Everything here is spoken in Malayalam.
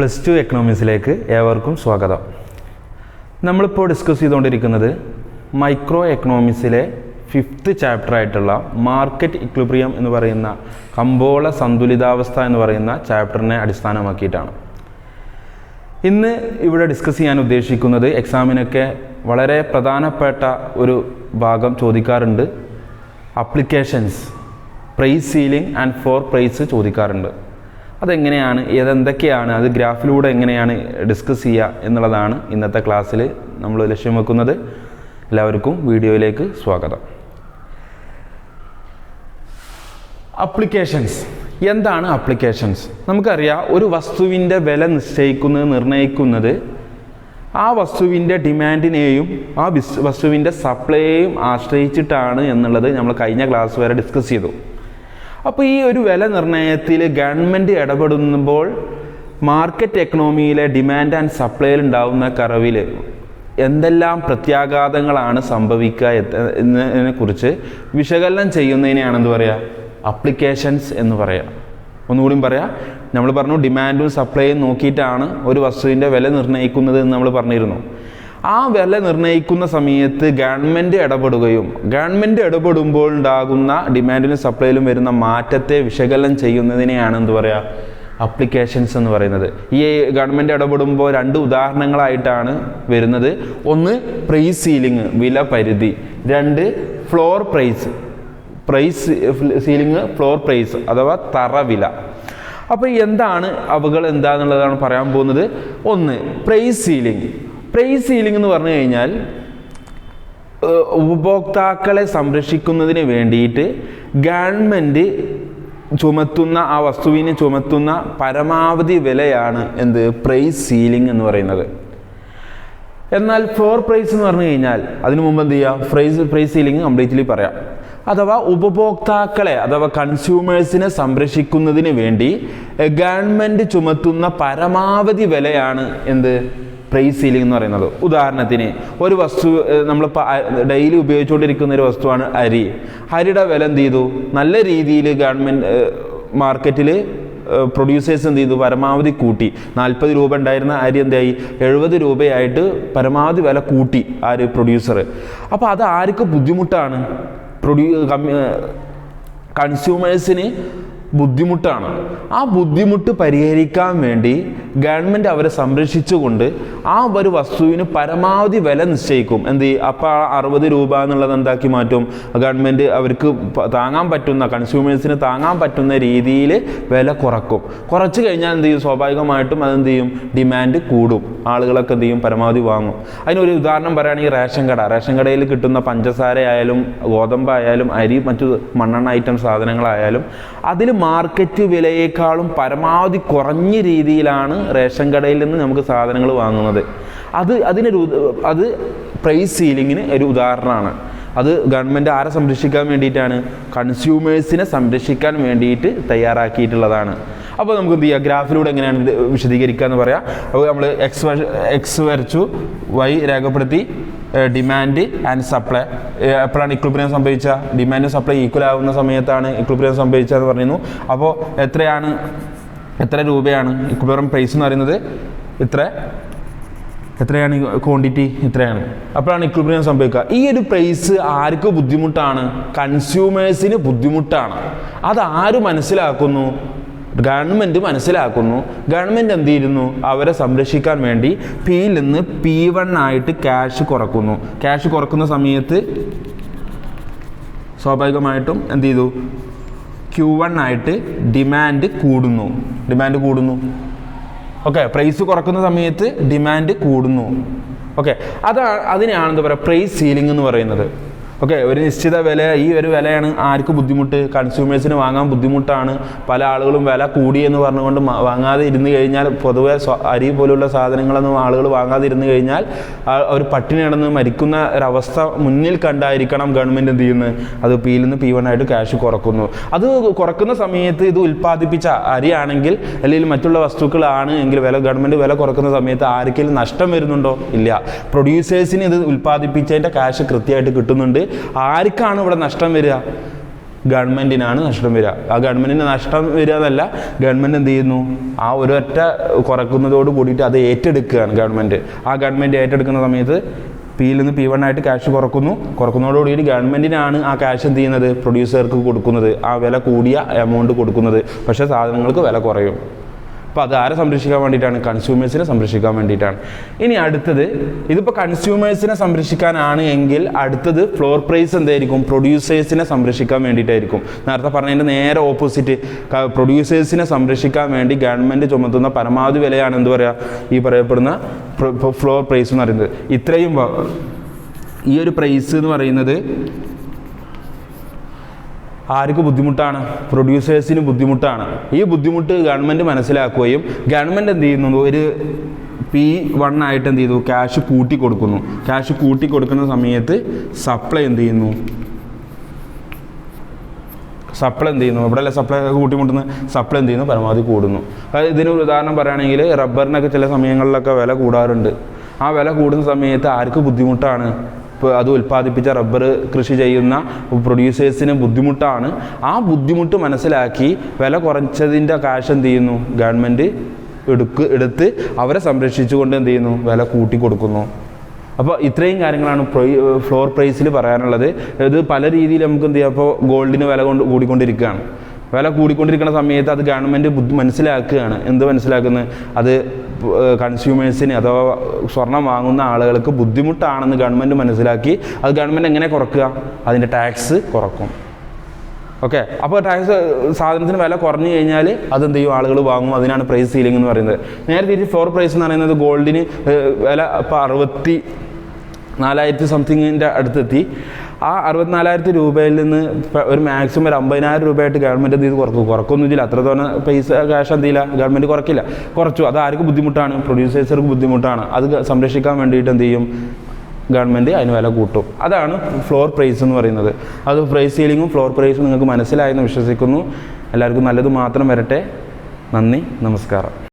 +2 എക്കണോമിക്സിലേക്ക് ഏവർക്കും സ്വാഗതം. നമ്മളിപ്പോൾ ഡിസ്കസ് ചെയ്തുകൊണ്ടിരിക്കുന്നത് മൈക്രോ എക്കണോമിക്സിലെ 5th ചാപ്റ്റർ ആയിട്ടുള്ള മാർക്കറ്റ് ഇക്വിലിബ്രിയം എന്ന് പറയുന്ന കമ്പോള സന്തുലിതാവസ്ഥ എന്ന് പറയുന്ന ചാപ്റ്ററിനെ അടിസ്ഥാനമാക്കിയിട്ടാണ്. ഇന്ന് ഇവിടെ ഡിസ്കസ് ചെയ്യാൻ ഉദ്ദേശിക്കുന്നത് എക്സാമിനൊക്കെ വളരെ പ്രധാനപ്പെട്ട ഒരു ഭാഗം ചോദിക്കാറുണ്ട്. Applications, price ceiling and floor price ചോദിക്കാറുണ്ട്. അതെങ്ങനെയാണ്, ഏതെന്തൊക്കെയാണ്, അത് ഗ്രാഫിലൂടെ എങ്ങനെയാണ് ഡിസ്കസ് ചെയ്യുക എന്നുള്ളതാണ് ഇന്നത്തെ ക്ലാസ്സിൽ നമ്മൾ ലക്ഷ്യം വെക്കുന്നത്. എല്ലാവർക്കും വീഡിയോയിലേക്ക് സ്വാഗതം. അപ്ലിക്കേഷൻസ് എന്താണ്? അപ്ലിക്കേഷൻസ് നമുക്കറിയാം, ഒരു വസ്തുവിൻ്റെ വില നിർണ്ണയിക്കുന്നത് ആ വസ്തുവിൻ്റെ ഡിമാൻഡിനെയും ആ വസ്തുവിൻ്റെ സപ്ലൈയെയും ആശ്രയിച്ചിട്ടാണ് എന്നുള്ളത് നമ്മൾ കഴിഞ്ഞ ക്ലാസ് വരെ ഡിസ്കസ് ചെയ്തു. അപ്പോൾ ഈ ഒരു വില നിർണ്ണയത്തിൽ ഗവൺമെൻറ് ഇടപെടുമ്പോൾ മാർക്കറ്റ് എക്കണോമിയിലെ ഡിമാൻഡ് ആൻഡ് സപ്ലൈയിൽ ഉണ്ടാകുന്ന കർവിൽ എന്തെല്ലാം പ്രത്യാഘാതങ്ങളാണ് സംഭവിക്കുക എന്നതിനെക്കുറിച്ച് വിശകലനം ചെയ്യുന്നതിനെയാണ് എന്ത് പറയുക? അപ്ലിക്കേഷൻസ് എന്ന് പറയാം. ഒന്നുകൂടി പറയാം, നമ്മൾ പറഞ്ഞു ഡിമാൻഡും സപ്ലൈയും നോക്കിയിട്ടാണ് ഒരു വസ്തുവിൻ്റെ വില നിർണ്ണയിക്കുന്നത് എന്ന് നമ്മൾ പറഞ്ഞിരുന്നു. ആ വില നിർണ്ണയിക്കുന്ന സമയത്ത് ഗവൺമെൻറ് ഇടപെടുകയും ഗവൺമെൻറ് ഇടപെടുമ്പോൾ ഉണ്ടാകുന്ന ഡിമാൻഡിലും സപ്ലൈയിലും വരുന്ന മാറ്റത്തെ വിശകലനം ചെയ്യുന്നതിനെയാണ് എന്ത് പറയുക? അപ്ലിക്കേഷൻസ് എന്ന് പറയുന്നത്. ഈ ഗവൺമെൻറ് ഇടപെടുമ്പോൾ 2 ഉദാഹരണങ്ങളായിട്ടാണ് വരുന്നത്. ഒന്ന് പ്രൈസ് സീലിംഗ്, വില പരിധി. 2 floor price, price ceiling, floor price അഥവാ തറവില. അപ്പോൾ എന്താണ് അവകൾ എന്താണെന്നുള്ളതാണ് പറയാൻ പോകുന്നത്. ഒന്ന് പ്രൈസ് സീലിംഗ്. പ്രൈസ് സീലിംഗ് എന്ന് പറഞ്ഞു കഴിഞ്ഞാൽ ഉപഭോക്താക്കളെ സംരക്ഷിക്കുന്നതിന് വേണ്ടിയിട്ട് ഗവൺമെൻറ് ചുമത്തുന്ന, ആ വസ്തുവിന് ചുമത്തുന്ന പരമാവധി വിലയാണ് എന്ത്? പ്രൈസ് സീലിംഗ് എന്ന് പറയുന്നത്. എന്നാൽ ഫ്ലോർ പ്രൈസ് എന്ന് പറഞ്ഞു കഴിഞ്ഞാൽ അതിനു മുമ്പ് എന്ത് ചെയ്യുക? പ്രൈസ് സീലിംഗ് കംപ്ലീറ്റ്ലി പറയാം. അഥവാ ഉപഭോക്താക്കളെ അഥവാ കൺസ്യൂമേഴ്സിനെ സംരക്ഷിക്കുന്നതിന് വേണ്ടി ഗവൺമെൻറ് ചുമത്തുന്ന പരമാവധി വിലയാണ് എന്ത്? പ്രൈസ് സീലിംഗ് എന്ന് പറയുന്നത്. ഉദാഹരണത്തിന് ഒരു വസ്തു, നമ്മളിപ്പോൾ ഡെയിലി ഉപയോഗിച്ചുകൊണ്ടിരിക്കുന്ന ഒരു വസ്തുവാണ് അരി. അരിയുടെ വില എന്ത് ചെയ്തു? നല്ല രീതിയിൽ ഗവൺമെൻറ് മാർക്കറ്റിൽ പ്രൊഡ്യൂസേഴ്സ് എന്ത് ചെയ്തു? പരമാവധി കൂട്ടി. 40 രൂപ ഉണ്ടായിരുന്ന അരി എന്തായി? 70 രൂപയായിട്ട് പരമാവധി വില കൂട്ടി ആര്? പ്രൊഡ്യൂസർ. അപ്പോൾ അത് ആർക്ക് ബുദ്ധിമുട്ടാണ്? കൺസ്യൂമേഴ്സിന് ബുദ്ധിമുട്ടാണ്. ആ ബുദ്ധിമുട്ട് പരിഹരിക്കാൻ വേണ്ടി ഗവൺമെൻറ് അവരെ സംരക്ഷിച്ചുകൊണ്ട് ആ ഒരു വസ്തുവിന് പരമാവധി വില നിശ്ചയിക്കും. എന്ത് ചെയ്യും? അപ്പോൾ 60 രൂപ എന്നുള്ളത് എന്താക്കി മാറ്റും? ഗവൺമെൻറ് അവർക്ക് താങ്ങാൻ പറ്റുന്ന, കൺസ്യൂമേഴ്സിന് താങ്ങാൻ പറ്റുന്ന രീതിയിൽ വില കുറക്കും. കുറച്ച് കഴിഞ്ഞാൽ എന്ത് ചെയ്യും? സ്വാഭാവികമായിട്ടും അതെന്ത് ചെയ്യും? ഡിമാൻഡ് കൂടും. ആളുകളൊക്കെ എന്ത് ചെയ്യും? പരമാവധി വാങ്ങും. അതിനൊരു ഉദാഹരണം പറയുകയാണെങ്കിൽ റേഷൻ കട. റേഷൻ കടയിൽ കിട്ടുന്ന പഞ്ചസാര ആയാലും ഗോതമ്പായാലും അരി, മറ്റു മണ്ണെണ്ണ ഐറ്റം സാധനങ്ങളായാലും അതിൽ മാർക്കറ്റ് വിലയേക്കാളും പരമാവധി കുറഞ്ഞ രീതിയിലാണ് റേഷൻ കടയിൽ നിന്ന് നമുക്ക് സാധനങ്ങൾ വാങ്ങുന്നത്. അത് പ്രൈസ് സീലിങ്ങിന് ഒരു ഉദാഹരണമാണ്. അത് ഗവൺമെൻറ് ആരെ സംരക്ഷിക്കാൻ വേണ്ടിയിട്ടാണ്? കൺസ്യൂമേഴ്സിനെ സംരക്ഷിക്കാൻ വേണ്ടിയിട്ട് തയ്യാറാക്കിയിട്ടുള്ളതാണ്. അപ്പോൾ നമുക്ക് എന്ത് ചെയ്യുക? ഗ്രാഫിലൂടെ എങ്ങനെയാണ് വിശദീകരിക്കുക എന്ന് പറയാം. അപ്പോൾ നമ്മൾ എക്സ് വരച്ചു, വൈ രേഖപ്പെടുത്തി, ഡിമാൻഡ് ആൻഡ് സപ്ലൈ. എപ്പോഴാണ് ഇക്വിലിബ്രിയം സംഭവിച്ച? ഡിമാൻഡ് സപ്ലൈ ഈക്വൽ ആവുന്ന സമയത്താണ് ഇക്വിലിബ്രിയം സംഭവിച്ചതെന്ന് പറഞ്ഞിരുന്നു. അപ്പോൾ എത്ര രൂപയാണ് ഇക്വിലിബ്രിയം പ്രൈസ് എന്ന് പറയുന്നത്? എത്രയാണ് ക്വാണ്ടിറ്റി? ഇത്രയാണ്. അപ്പോഴാണ് ഇക്വിലിബ്രിയം സംഭവിക്കുക. ഈ ഒരു പ്രൈസ് ആർക്ക് ബുദ്ധിമുട്ടാണ്? കൺസ്യൂമേഴ്സിന് ബുദ്ധിമുട്ടാണ്. അത് ആര് മനസ്സിലാക്കുന്നു? ഗവൺമെൻറ് മനസ്സിലാക്കുന്നു. ഗവൺമെൻറ് എന്ത് ചെയ്യുന്നു? അവരെ സംരക്ഷിക്കാൻ വേണ്ടി പിയിൽ നിന്ന് P1 ആയിട്ട് ക്യാഷ് കുറക്കുന്നു. ക്യാഷ് കുറക്കുന്ന സമയത്ത് സ്വാഭാവികമായിട്ടും എന്ത് ചെയ്തു? Q1 ആയിട്ട് ഡിമാൻഡ് കൂടുന്നു. ഓക്കെ, പ്രൈസ് കുറക്കുന്ന സമയത്ത് ഡിമാൻഡ് കൂടുന്നു. ഓക്കെ, അതിനെയാണ് എന്താ പറയുക? പ്രൈസ് സീലിംഗ് എന്ന് പറയുന്നത്. ഓക്കെ, ഒരു നിശ്ചിത വില, ഈ ഒരു വിലയാണ് ആർക്ക് ബുദ്ധിമുട്ട്? കൺസ്യൂമേഴ്സിന് വാങ്ങാൻ ബുദ്ധിമുട്ടാണ്. പല ആളുകളും വില കൂടി എന്ന് പറഞ്ഞുകൊണ്ട് വാങ്ങാതെ ഇരുന്ന് കഴിഞ്ഞാൽ, പൊതുവെ അരി പോലുള്ള സാധനങ്ങളൊന്നും ആളുകൾ വാങ്ങാതെ ഇരുന്ന് കഴിഞ്ഞാൽ ഒരു പട്ടിണി കിടന്ന് മരിക്കുന്ന ഒരവസ്ഥ മുന്നിൽ കണ്ടായിരിക്കണം ഗവൺമെൻറ് എന്ത് ചെയ്യുന്നത്? അത് പിയിൽ നിന്ന് P1 ആയിട്ട് ക്യാഷ് കുറക്കുന്നു. അത് കുറക്കുന്ന സമയത്ത് ഇത് ഉൽപ്പാദിപ്പിച്ച അരിയാണെങ്കിൽ അല്ലെങ്കിൽ മറ്റുള്ള വസ്തുക്കളാണ് എങ്കിൽ ഗവൺമെൻറ് വില കുറക്കുന്ന സമയത്ത് ആർക്കെങ്കിലും നഷ്ടം വരുന്നുണ്ടോ? ഇല്ല. പ്രൊഡ്യൂസേഴ്സിന് ഇത് ഉൽപ്പാദിപ്പിച്ചതിൻ്റെ ക്യാഷ് കൃത്യമായിട്ട് കിട്ടുന്നുണ്ട്. ആർക്കാണ് ഇവിടെ നഷ്ടം വരിക? ഗവൺമെൻറ്റിനാണ് നഷ്ടം വരിക. ആ ഗവൺമെൻറ്റിന് നഷ്ടം വരിക എന്നല്ല, ഗവൺമെൻറ് എന്ത് ചെയ്യുന്നു, ആ ഒരൊറ്റ കുറക്കുന്നതോട് കൂടിയിട്ട് അത് ഏറ്റെടുക്കുകയാണ് ഗവൺമെൻറ്. ആ ഗവൺമെൻറ് ഏറ്റെടുക്കുന്ന സമയത്ത് പിയിൽ നിന്ന് P1 ആയിട്ട് ക്യാഷ് കുറക്കുന്നതോടുകൂടി ഗവൺമെൻറ്റിനാണ് ആ ക്യാഷ് എന്ത് ചെയ്യുന്നത്, പ്രൊഡ്യൂസർക്ക് കൊടുക്കുന്നത്, ആ വില കൂടിയ എമൗണ്ട് കൊടുക്കുന്നത്. പക്ഷേ സാധനങ്ങൾക്ക് വില കുറയും. അപ്പോൾ അത് ആരെ സംരക്ഷിക്കാൻ വേണ്ടിയിട്ടാണ്? കൺസ്യൂമേഴ്സിനെ സംരക്ഷിക്കാൻ വേണ്ടിയിട്ടാണ്. ഇനി അടുത്തത്, ഇതിപ്പോൾ കൺസ്യൂമേഴ്സിനെ സംരക്ഷിക്കാനാണ് എങ്കിൽ അടുത്തത് ഫ്ലോർ പ്രൈസ് എന്തായിരിക്കും? പ്രൊഡ്യൂസേഴ്സിനെ സംരക്ഷിക്കാൻ വേണ്ടിയിട്ടായിരിക്കും. നേരത്തെ പറഞ്ഞതിൻ്റെ നേരെ ഓപ്പോസിറ്റ്. പ്രൊഡ്യൂസേഴ്സിനെ സംരക്ഷിക്കാൻ വേണ്ടി ഗവൺമെൻറ് ചുമത്തുന്ന പരമാവധി വിലയാണ് എന്ത് പറയുക, ഈ പറയപ്പെടുന്ന ഫ്ലോർ പ്രൈസ് എന്ന് പറയുന്നത്. ഇത്രയും ഈ ഒരു പ്രൈസ് എന്ന് പറയുന്നത് ആർക്ക് ബുദ്ധിമുട്ടാണ്? പ്രൊഡ്യൂസേഴ്സിന് ബുദ്ധിമുട്ടാണ്. ഈ ബുദ്ധിമുട്ട് ഗവൺമെൻറ് മനസ്സിലാക്കുകയും ഗവൺമെൻറ് എന്ത് ചെയ്യുന്നു, ഒരു P1 ആയിട്ട് എന്ത് ചെയ്തു, ക്യാഷ് കൂട്ടി കൊടുക്കുന്നു. ക്യാഷ് കൂട്ടി കൊടുക്കുന്ന സമയത്ത് സപ്ലൈ എന്ത് ചെയ്യുന്നു, ഇവിടെ അല്ല സപ്ലൈ കൂട്ടിമുട്ടുന്ന, സപ്ലൈ എന്ത് ചെയ്യുന്നു, പരമാവധി കൂടുന്നു. അതായത് ഇതിന് ഉദാഹരണം പറയുകയാണെങ്കിൽ റബ്ബറിനൊക്കെ ചില സമയങ്ങളിലൊക്കെ വില കൂടാറുണ്ട്. ആ വില കൂടുന്ന സമയത്ത് ആർക്ക് ബുദ്ധിമുട്ടാണ്? ഇപ്പോൾ അത് ഉൽപ്പാദിപ്പിച്ച റബ്ബർ കൃഷി ചെയ്യുന്ന പ്രൊഡ്യൂസേഴ്സിന് ബുദ്ധിമുട്ടാണ്. ആ ബുദ്ധിമുട്ട് മനസ്സിലാക്കി വില കുറച്ചതിൻ്റെ കാശ് എന്ത് ചെയ്യുന്നു, ഗവൺമെൻറ് എടുത്ത് അവരെ സംരക്ഷിച്ചുകൊണ്ട് എന്ത് ചെയ്യുന്നു, വില കൂട്ടി കൊടുക്കുന്നു. അപ്പോൾ ഇത്രയും കാര്യങ്ങളാണ് ഫ്ലോർ പ്രൈസിൽ പറയാനുള്ളത്. ഇത് പല രീതിയിൽ നമുക്ക് എന്ത് ചെയ്യാം, ഇപ്പോൾ ഗോൾഡിന് വില കൂടിക്കൊണ്ടിരിക്കുകയാണ്. വില കൂടിക്കൊണ്ടിരിക്കുന്ന സമയത്ത് അത് ഗവൺമെൻറ് മനസ്സിലാക്കുകയാണ്. എന്ത് മനസ്സിലാക്കുന്നത്? അത് കൺസ്യൂമേഴ്സിന് അഥവാ സ്വർണം വാങ്ങുന്ന ആളുകൾക്ക് ബുദ്ധിമുട്ടാണെന്ന് ഗവൺമെൻറ് മനസ്സിലാക്കി അത് ഗവൺമെൻറ് എങ്ങനെ കുറക്കുക? അതിൻ്റെ ടാക്സ് കുറക്കും. ഓക്കെ, അപ്പോൾ ടാക്സ് സാധനത്തിന് വില കുറഞ്ഞു കഴിഞ്ഞാൽ അതെന്ത് ചെയ്യും, ആളുകൾ വാങ്ങും. അതിനാണ് പ്രൈസ് സീലിംഗ് എന്ന് പറയുന്നത്. നേരെ തിരിച്ച് ഫ്ലോർ പ്രൈസ് എന്ന് പറയുന്നത് ഗോൾഡിന് വില ഇപ്പോൾ 64,000 സംതിങ്ങിൻ്റെ അടുത്തെത്തി. ആ 64,000 രൂപയിൽ നിന്ന് ഒരു മാക്സിമം ഒരു 50,000 രൂപയായിട്ട് ഗവൺമെൻറ് എന്ത് ചെയ്ത് കുറക്കൊന്നുമില്ല. അത്ര തോന്നെ പൈസ ക്യാഷ് എന്ത് ചെയ്യില്ല, ഗവൺമെൻറ് കുറച്ചു. അത് ആർക്ക് ബുദ്ധിമുട്ടാണ്? പ്രൊഡ്യൂസേഴ്സർക്ക് ബുദ്ധിമുട്ടാണ്. അത് സംരക്ഷിക്കാൻ വേണ്ടിയിട്ട് എന്ത് ചെയ്യും, ഗവൺമെൻറ് അതിന് വില കൂട്ടും. അതാണ് ഫ്ലോർ പ്രൈസ് എന്ന് പറയുന്നത്. അത് പ്രൈസ് സീലിങ്ങും ഫ്ലോർ പ്രൈസും നിങ്ങൾക്ക് മനസ്സിലായെന്ന് വിശ്വസിക്കുന്നു. എല്ലാവർക്കും നല്ലത് മാത്രം വരട്ടെ. നന്ദി, നമസ്കാരം.